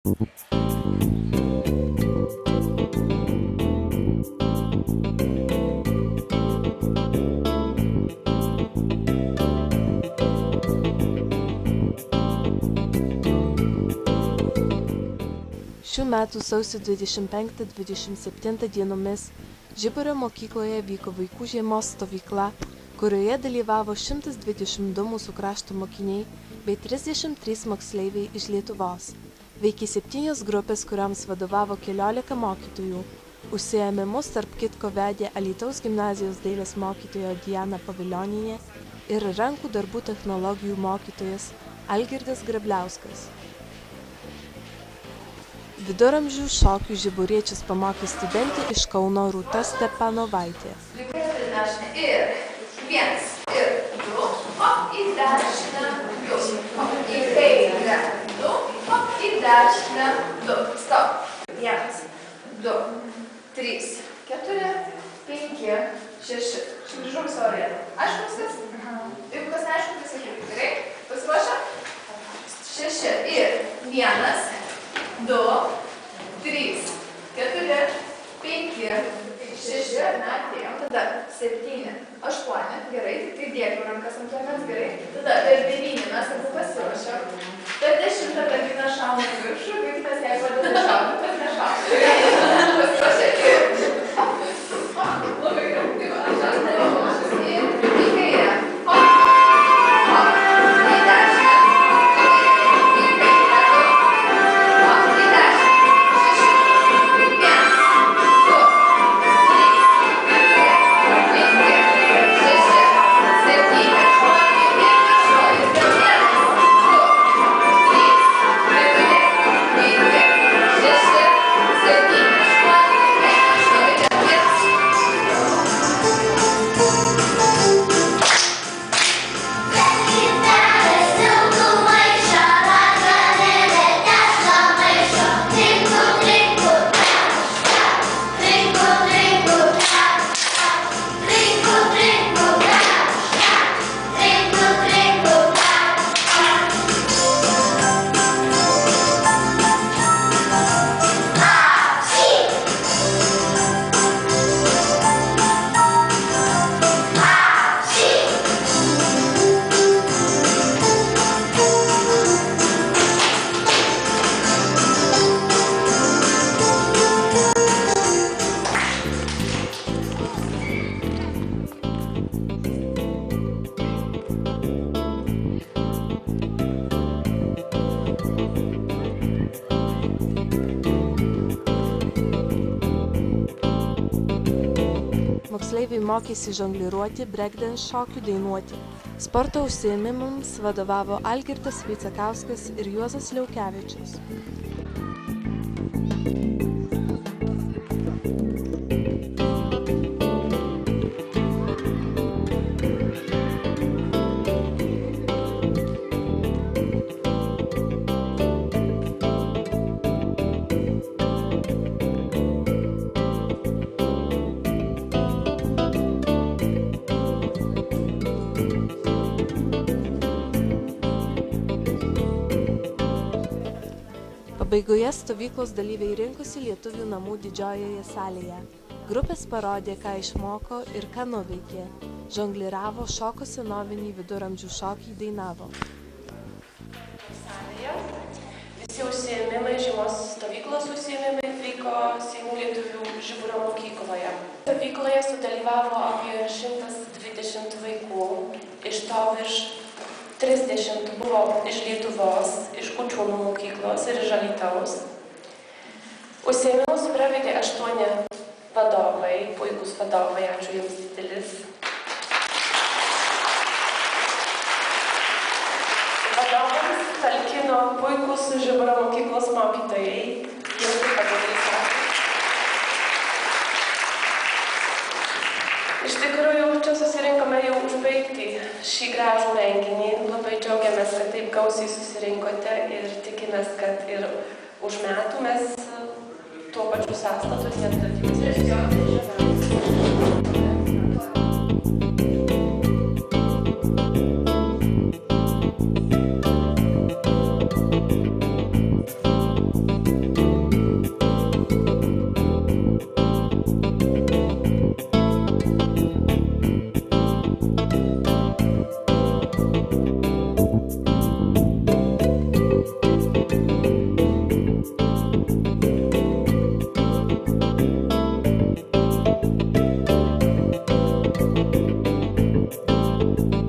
Šių metų sausio 25–27 dienomis Žiburio mokykloje vyko vaikų žiemos stovykla, kurioje dalyvavo 122 mūsų krašto mokiniai bei 33 moksleiviai iš Lietuvos. Veikė 7 grupės, kuriams vadovavo 14 mokytojų. Užsiėmimus tarp kitko vedė Alytaus gimnazijos dailės mokytoja Diana Pavilionienė ir rankų darbų technologijų mokytojas Algirdas Grabliauskas. Viduramžių šokių žiburiečius pamokė studentė iš Kauno Rūta Stepanovaitė. Ir 1, ir 2, hop į dešinę, 2, hop į kairę, 2, hop į dešinę, 2, stop. 1, 2, 3, 4, 5, 6. Grįžom savo vietą. Aišku viskas? Jeigu kas neaišku, tai sakykite. Gerai? Pasiruošę? 6 ir 1, 2, 3, 4, 5, 6, atėjom, tada 7, 8, gerai, tik dėkim rankas ant kėmens, gerai, tada per 9 mes abu pasiruošėm, per 10 mergina šauna į viršų, vaikinas jai padeda šauna, tas nešauna. Pasiruošė ir... Labai gerai, tai va, aš nežinau, ir į kairę. Moksleiviai mokėsi žongliruoti, breakdance šokių, dainuoti. Sporto užsiėmimams vadovavo Algirdas Vaicekauskas ir Juozas Liaukevičius. Pabaigoje stovyklos dalyviai rinkosi Lietuvių namų didžiojoje salėje. Grupės parodė, ką išmoko ir ką nuveikė. Žongliravo, šoko senovinį viduramžių šokį, dainavo. Salėje visi užsiėmimai, žiemos stovyklos užsiėmimai vyko Seimų Lietuvių Žiburio mokykloje. Stovykloje sudalyvavo apie 120 vaikų, iš to virš 30 buvo iš Lietuvos, iš Kučiūnų mokyklos ir iš Alytaus. Užsiėmimus pravedė 8 vadovai, puikūs vadovai, ačiū jums didelis. Vadovams talkino puikūs Žiburio mokyklos mokytojai, jiems taip padėlėsa. Iš tikrųjų, čia susirinkome jau užbaigti šį gražų renginį. Labai džiaugiamės, kad taip gausiai susirinkote ir tikimės, kad ir už metų mes tuo pačiu sąstatu neatstatysime. Thank you.